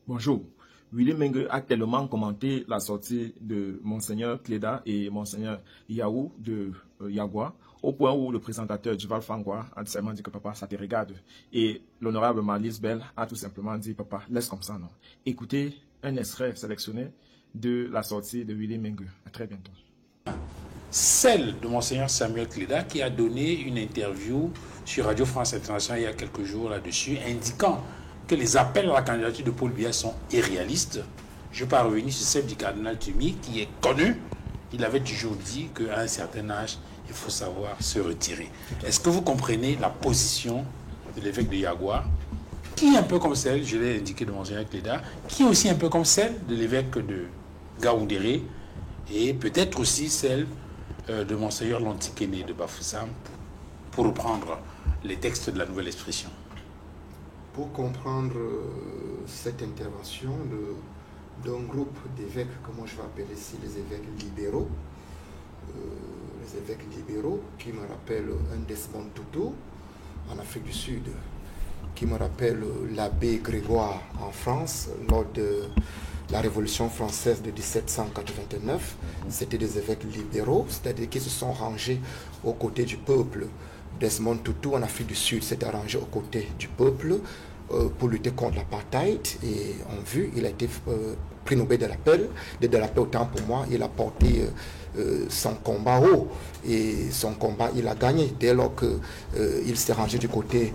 Bonjour. Willy Mengue a tellement commenté la sortie de Monseigneur Cléda et Monseigneur Yaou de Yagua, au point où le présentateur Duval Fangwa a seulement dit que papa, ça te regarde. Et l'honorable Marlise Bell a tout simplement dit, papa, laisse comme ça, non. Écoutez un extrait sélectionné de la sortie de Willy Mengue. À très bientôt. Celle de Monseigneur Samuel Cléda qui a donné une interview sur Radio France Internationale il y a quelques jours là-dessus, indiquant que les appels à la candidature de Paul Biya sont irréalistes. Je ne vais pas revenir sur celle du cardinal Tumi qui est connu. Il avait toujours dit qu'à un certain âge, il faut savoir se retirer. Est-ce que vous comprenez la position de l'évêque de Yagua, qui est un peu comme celle, je l'ai indiqué, de Monseigneur Cléda, qui est aussi un peu comme celle de l'évêque de Gaoundéré, et peut-être aussi celle de Monseigneur Lantikéné de Bafoussam, pour reprendre les textes de la nouvelle expression? Pour comprendre cette intervention d'un groupe d'évêques, que moi je vais appeler ici les évêques libéraux, qui me rappellent un Desmond Tutu en Afrique du Sud, qui me rappelle l'abbé Grégoire en France lors de la Révolution française de 1789. C'était des évêques libéraux, c'est-à-dire qui se sont rangés aux côtés du peuple. Desmond Tutu en Afrique du Sud s'est arrangé aux côtés du peuple pour lutter contre l'apartheid, et on vu, il a été prix Nobel de la paix, autant pour moi, il a porté son combat haut, et son combat il a gagné dès lors qu'il s'est rangé du côté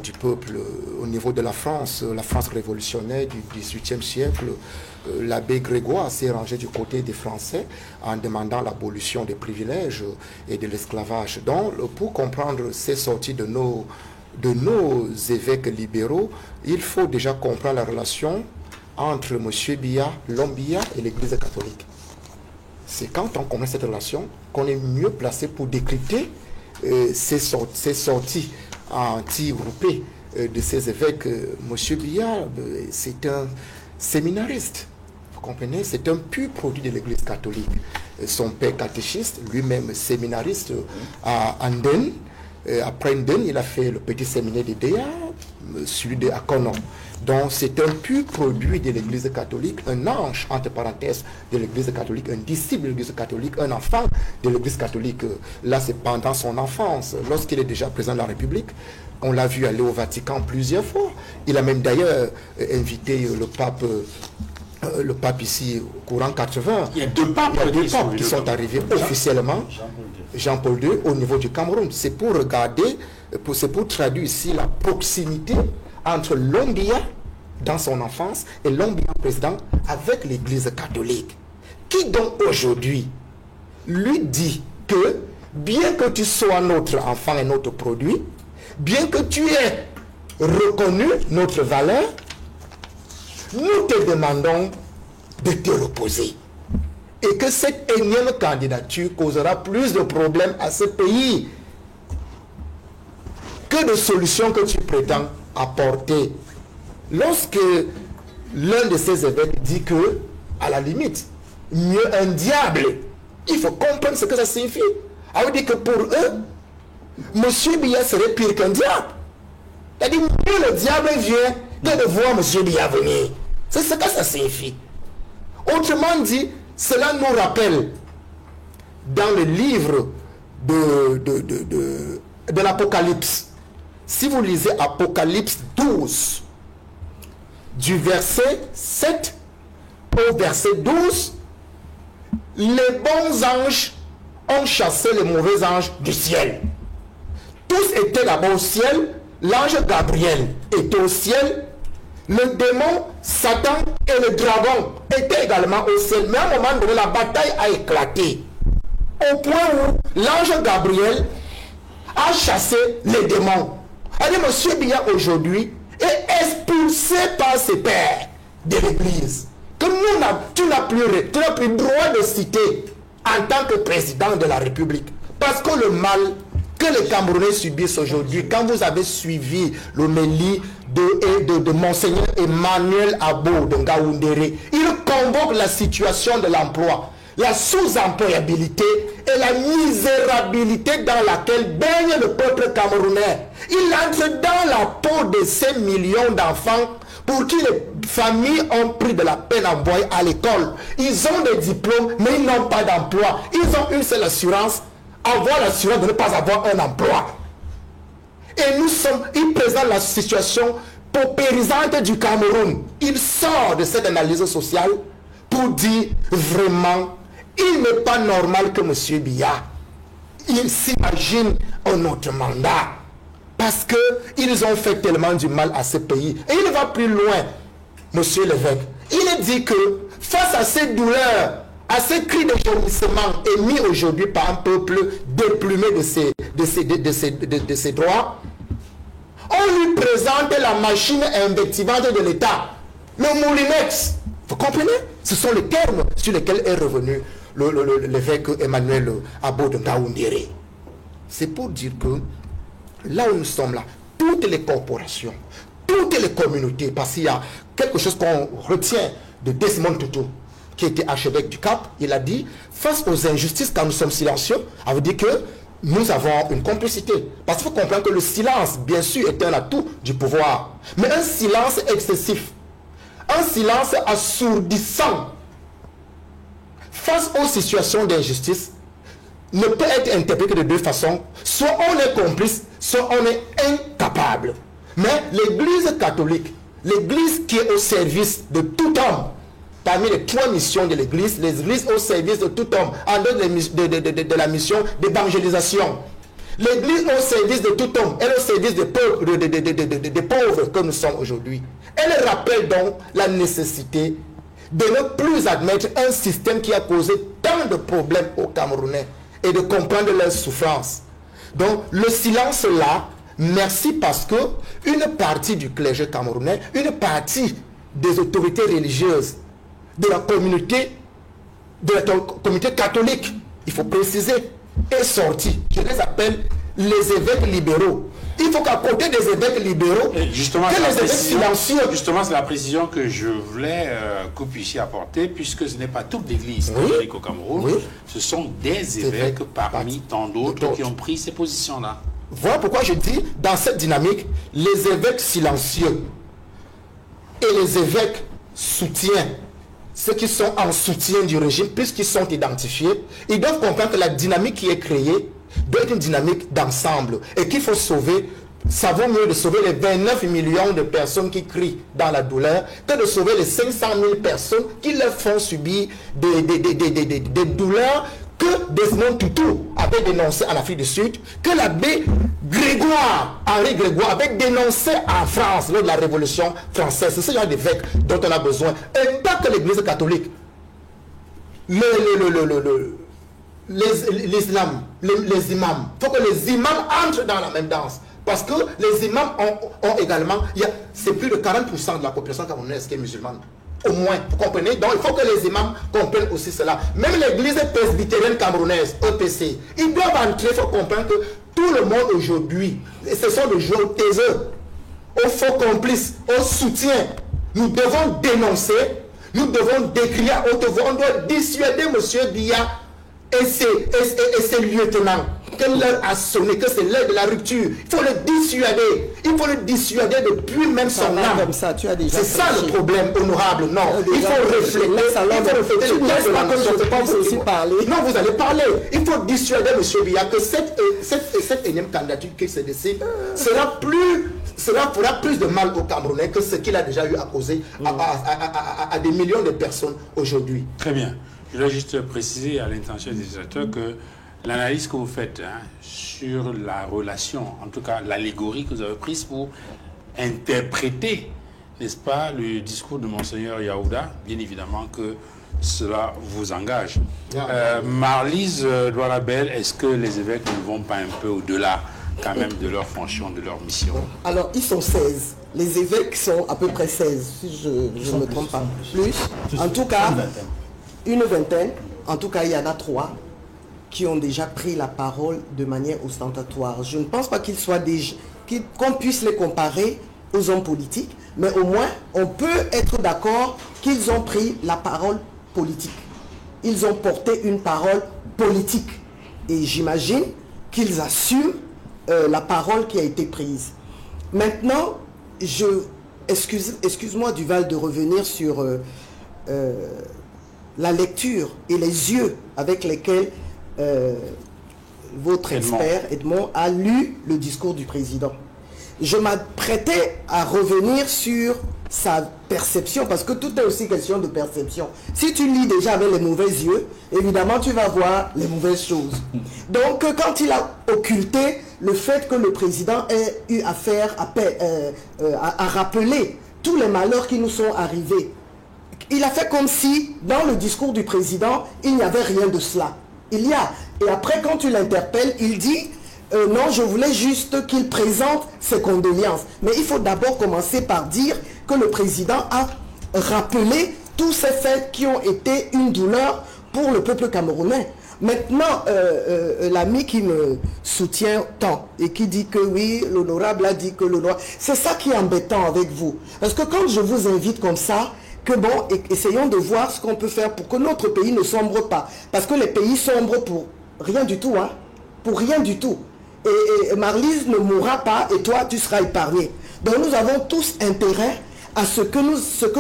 du peuple au niveau de la France révolutionnaire du XVIIIe siècle. L'abbé Grégoire s'est rangé du côté des Français en demandant l'abolition des privilèges et de l'esclavage. Donc, pour comprendre ces sorties de nos évêques libéraux, il faut déjà comprendre la relation entre M. Biya, l'homme Biya, et l'Église catholique. C'est quand on connaît cette relation qu'on est mieux placé pour décrypter ces sorties anti-groupées de ces évêques. M. Biya, c'est un séminariste. Vous comprenez? C'est un pur produit de l'Église catholique. Son père catéchiste, lui-même séminariste à Anden. Après Anden, il a fait le petit séminaire de Déa, celui de Akono. Donc c'est un pur produit de l'Église catholique, un ange, entre parenthèses, de l'Église catholique, un disciple de l'Église catholique, un enfant de l'Église catholique. Là, c'est pendant son enfance, lorsqu'il est déjà président de la République. On l'a vu aller au Vatican plusieurs fois. Il a même d'ailleurs invité le pape ici au courant 80. Il y a deux papes qui sont arrivés officiellement, Jean-Paul II, au niveau du Cameroun. C'est pour regarder, c'est pour traduire ici la proximité entre l'homme Biya dans son enfance et l'homme Biya président avec l'Église catholique. Qui donc aujourd'hui lui dit que bien que tu sois notre enfant et notre produit, bien que tu aies reconnu notre valeur, nous te demandons de te reposer. Et que cette énième candidature causera plus de problèmes à ce pays que de solutions que tu prétends apporter. Lorsque l'un de ces évêques dit que, à la limite, mieux un diable, il faut comprendre ce que ça signifie. Ça veut dire que pour eux, M. Biya serait pire qu'un diable. C'est-à-dire, mieux le diable vient que de voir M. Biya venir. C'est ce que ça signifie. Autrement dit, cela nous rappelle dans le livre de l'Apocalypse. Si vous lisez Apocalypse 12, du verset 7 au verset 12, les bons anges ont chassé les mauvais anges du ciel. Tous étaient là-bas au ciel. L'ange Gabriel était au ciel. Le démon, Satan et le dragon étaient également au ciel. Mais à un moment donné, la bataille a éclaté. Au point où l'ange Gabriel a chassé les démons. Alors, M. Biya aujourd'hui est expulsé par ses pairs de l'Église. Que tu n'as plus droit de citer en tant que président de la République. Parce que le mal que les Camerounais subissent aujourd'hui, quand vous avez suivi l'homélie de Monseigneur Emmanuel Abo de Ngaoundéré, il convoque la situation de l'emploi, la sous-employabilité et la misérabilité dans laquelle baigne le peuple camerounais. Il entre dans la peau de ces millions d'enfants pour qui les familles ont pris de la peine à envoyer à l'école. Ils ont des diplômes, mais ils n'ont pas d'emploi. Ils ont une seule assurance, avoir l'assurance de ne pas avoir un emploi. Et ils présentent la situation paupérisante du Cameroun. Il sort de cette analyse sociale pour dire vraiment, il n'est pas normal que M. Biya, il s'imagine un autre mandat. Parce qu'ils ont fait tellement du mal à ce pays. Et il va plus loin, M. l'évêque. Il dit que face à ces douleurs, à ces cris de gémissement émis aujourd'hui par un peuple déplumé de ses droits, on lui présente la machine invectivante de l'État, le moulinex. Vous comprenez? Ce sont les termes sur lesquels est revenu l'évêque Emmanuel Abo de Ngaoundéré. C'est pour dire que là où nous sommes là, toutes les corporations, toutes les communautés, parce qu'il y a quelque chose qu'on retient de Desmond Tutu, qui était archevêque du Cap, il a dit, face aux injustices, quand nous sommes silencieux, ça veut dire que nous avons une complicité. Parce qu'il faut comprendre que le silence, bien sûr, est un atout du pouvoir. Mais un silence excessif, un silence assourdissant, face aux situations d'injustice, ne peut être interprété de deux façons. Soit on est complice, soit on est incapable. Mais l'Église catholique, l'Église qui est au service de tout homme, parmi les trois missions de l'Église, l'Église au service de tout homme, en dehors de la mission d'évangélisation. L'Église au service de tout homme, elle est au service des pauvres que nous sommes aujourd'hui. Elle rappelle donc la nécessité de ne plus admettre un système qui a causé tant de problèmes aux Camerounais et de comprendre leurs souffrances. Donc le silence là, merci parce que une partie du clergé camerounais, une partie des autorités religieuses, de la communauté catholique, il faut préciser, est sortie. Je les appelle les évêques libéraux. Il faut qu'à côté des évêques libéraux, justement, que les évêques silencieux... Justement, c'est la précision que je voulais que vous puissiez apporter, puisque ce n'est pas toute l'Église catholique au Cameroun, oui. Ce sont des évêques parmi tant d'autres qui ont pris ces positions-là. Voilà pourquoi je dis, dans cette dynamique, les évêques silencieux et les évêques soutiens, ceux qui sont en soutien du régime, puisqu'ils sont identifiés, ils doivent comprendre que la dynamique qui est créée doit être une dynamique d'ensemble et qu'il faut sauver. Ça vaut mieux de sauver les 29 millions de personnes qui crient dans la douleur que de sauver les 500 000 personnes qui leur font subir des douleurs que Desmond Tutu avait dénoncé en Afrique du Sud, que l'abbé Henri Grégoire avait dénoncé en France lors de la Révolution française. C'est ce genre d'évêques dont on a besoin. Et pas que l'Église catholique. Les imams. Il faut que les imams entrent dans la même danse. Parce que les imams ont également... C'est plus de 40% de la population camerounaise qui est musulmane. Au moins, vous comprenez? Donc il faut que les imams comprennent aussi cela. Même l'église presbytérienne camerounaise, EPC, ils doivent entrer, il faut comprendre que tout le monde aujourd'hui, ce sont des joueurs taiseux, aux faux complices, au soutien. Nous devons dénoncer, nous devons décrire à haute voix, on doit dissuader M. Biya et ses lieutenants, que l'heure a sonné, que c'est l'heure de la rupture. Il faut le dissuader. Il faut le dissuader depuis même son âme. C'est ça le problème, honorable. Non, il faut refléter. Il faut refléter. Non, vous allez parler. Il faut dissuader M. Biya que cette énième candidature qui se décide fera plus de mal aux Camerounais que ce qu'il a déjà eu à causer à des millions de personnes aujourd'hui. Très bien. Je dois juste préciser à l'intention des utilisateurs que l'analyse que vous faites sur la relation, en tout cas l'allégorie que vous avez prise pour interpréter, n'est-ce pas, le discours de Monseigneur Yaouda, bien évidemment que cela vous engage. Marlise Douarabel, est-ce que les évêques ne vont pas un peu au-delà quand même de leur fonction, de leur mission? Alors, ils sont 16. Les évêques sont à peu près 16, si je ne me trompe pas. Plus. En tout cas, une vingtaine. En tout cas, il y en a 3 qui ont déjà pris la parole de manière ostentatoire. Je ne pense pas qu'ils soient qu'on puisse les comparer aux hommes politiques, mais au moins, on peut être d'accord qu'ils ont pris la parole politique. Ils ont porté une parole politique. Et j'imagine qu'ils assument la parole qui a été prise. Maintenant, je excuse-moi Duval de revenir sur la lecture et les yeux avec lesquels votre expert Edmond a lu le discours du président. Je m'apprêtais à revenir sur sa perception, parce que tout est aussi question de perception. Si tu lis déjà avec les mauvais yeux, évidemment tu vas voir les mauvaises choses. Donc quand il a occulté le fait que le président ait eu affaire à rappeler tous les malheurs qui nous sont arrivés, il a fait comme si dans le discours du président il n'y avait rien de cela. Il y a. Et après quand tu l'interpelles, il dit non, je voulais juste qu'il présente ses condoléances. Mais il faut d'abord commencer par dire que le président a rappelé tous ces faits qui ont été une douleur pour le peuple camerounais. Maintenant, l'ami qui me soutient tant et qui dit que oui, l'honorable a dit que le droit... C'est ça qui est embêtant avec vous. Parce que quand je vous invite comme ça, que bon, essayons de voir ce qu'on peut faire pour que notre pays ne sombre pas. Parce que les pays sombrent pour rien du tout, hein. Pour rien du tout. Et Marlise ne mourra pas et toi tu seras épargné. Donc nous avons tous intérêt à ce que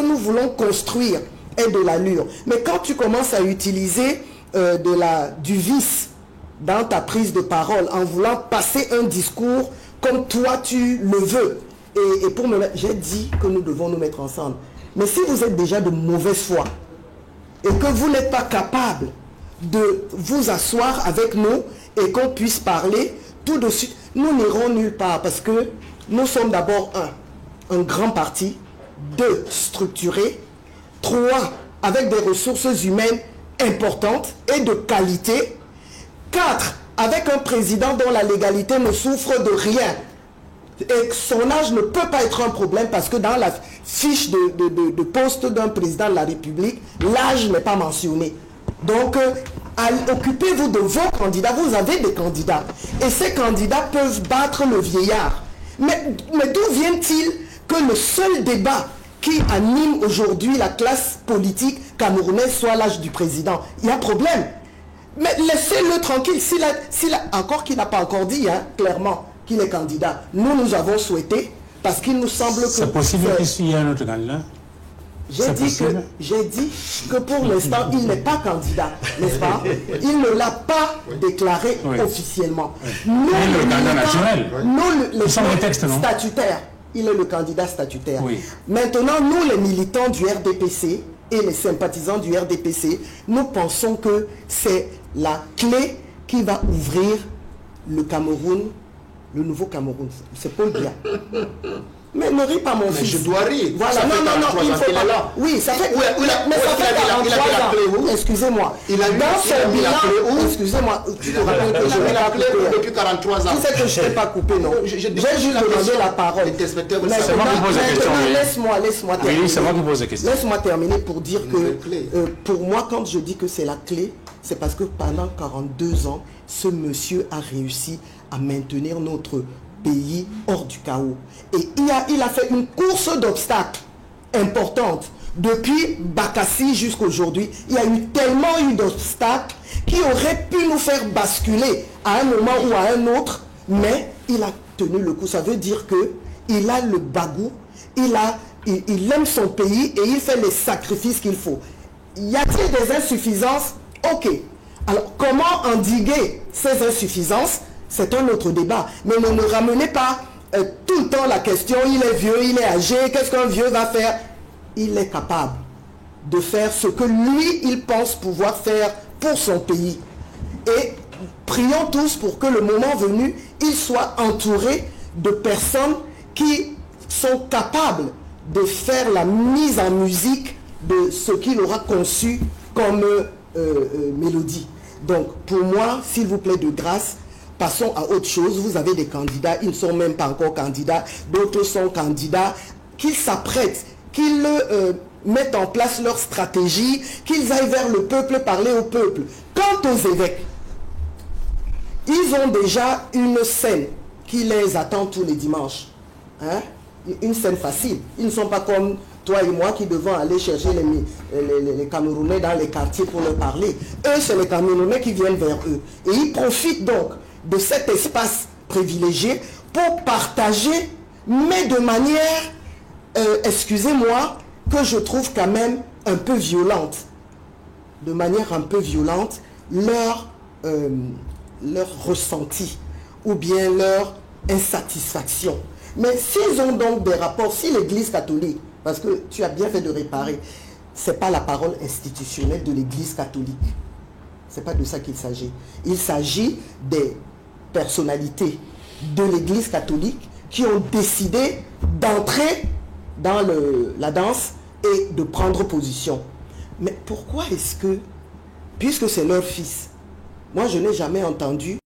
nous voulons construire ait de l'allure. Mais quand tu commences à utiliser du vice dans ta prise de parole en voulant passer un discours comme toi tu le veux, et pour me mettre, j'ai dit que nous devons nous mettre ensemble. Mais si vous êtes déjà de mauvaise foi et que vous n'êtes pas capable de vous asseoir avec nous et qu'on puisse parler, tout de suite, nous n'irons nulle part parce que nous sommes d'abord un grand parti, 2, structuré, 3, avec des ressources humaines importantes et de qualité, 4, avec un président dont la légalité ne souffre de rien. Et son âge ne peut pas être un problème parce que dans la fiche de poste d'un président de la République, l'âge n'est pas mentionné. Donc, occupez-vous de vos candidats. Vous avez des candidats. Et ces candidats peuvent battre le vieillard. Mais d'où vient-il que le seul débat qui anime aujourd'hui la classe politique camerounaise soit l'âge du président? Il y a problème. Mais laissez-le tranquille. Encore qu'il n'a pas encore dit, hein, clairement, qu'il est candidat. Nous avons souhaité, parce qu'il nous semble que... C'est possible qu'il y ait un autre candidat? J'ai dit que pour l'instant, il n'est pas candidat, n'est-ce pas? Il ne l'a pas déclaré officiellement. Nous, il est le candidat naturel. Nous, les statutaires. Il est le candidat statutaire. Oui. Maintenant, nous, les militants du RDPC et les sympathisants du RDPC, nous pensons que c'est la clé qui va ouvrir le Cameroun, le nouveau Cameroun. C'est Paul Biya. Mais ne ris pas mon fils. Je dois rire. Voilà, non, il faut pas. Là. Oui, ça fait. Mais ça fait 43 ans. Excusez-moi. Il a eu dans son bilan. Excusez-moi. Tu te rappelles que je l'ai la clé depuis 43 ans. Tu sais que je ne t'ai pas coupé, non? J'ai juste demandé la parole. C'est moi qui pose la question. Laisse-moi terminer. Oui, c'est moi qui pose la question. Laisse-moi terminer pour dire que pour moi, quand je dis que c'est la clé, c'est parce que pendant 42 ans, ce monsieur a réussi à maintenir notre pays hors du chaos. Et il a fait une course d'obstacles importante. Depuis Bakassi jusqu'à aujourd'hui, il y a eu tellement d'obstacles qui auraient pu nous faire basculer à un moment ou à un autre, mais il a tenu le coup. Ça veut dire qu'il a le bagou, il aime son pays et il fait les sacrifices qu'il faut. Y a-t-il des insuffisances? Ok. Alors, comment endiguer ces insuffisances? C'est un autre débat. Mais ne ramenez pas tout le temps la question, il est vieux, il est âgé, qu'est-ce qu'un vieux va faire? Il est capable de faire ce que lui, il pense pouvoir faire pour son pays. Et prions tous pour que le moment venu, il soit entouré de personnes qui sont capables de faire la mise en musique de ce qu'il aura conçu comme mélodie. Donc, pour moi, s'il vous plaît, de grâce, passons à autre chose. Vous avez des candidats, ils ne sont même pas encore candidats, d'autres sont candidats, qu'ils s'apprêtent, qu'ils mettent en place leur stratégie, qu'ils aillent vers le peuple, parler au peuple. Quant aux évêques, ils ont déjà une scène qui les attend tous les dimanches. Hein? Une scène facile. Ils ne sont pas comme toi et moi qui devons aller chercher les Camerounais dans les quartiers pour leur parler. Eux, c'est les Camerounais qui viennent vers eux. Et ils profitent donc de cet espace privilégié pour partager, mais de manière excusez-moi, que je trouve quand même un peu violente, de manière un peu violente, leur ressenti ou bien leur insatisfaction. Mais s'ils ont donc des rapports, si l'Église catholique, parce que tu as bien fait de réparer, ce n'est pas la parole institutionnelle de l'Église catholique. Ce n'est pas de ça qu'il s'agit. Il s'agit des personnalités de l'Église catholique qui ont décidé d'entrer dans la danse et de prendre position. Mais pourquoi est-ce que, puisque c'est leur fils, moi je n'ai jamais entendu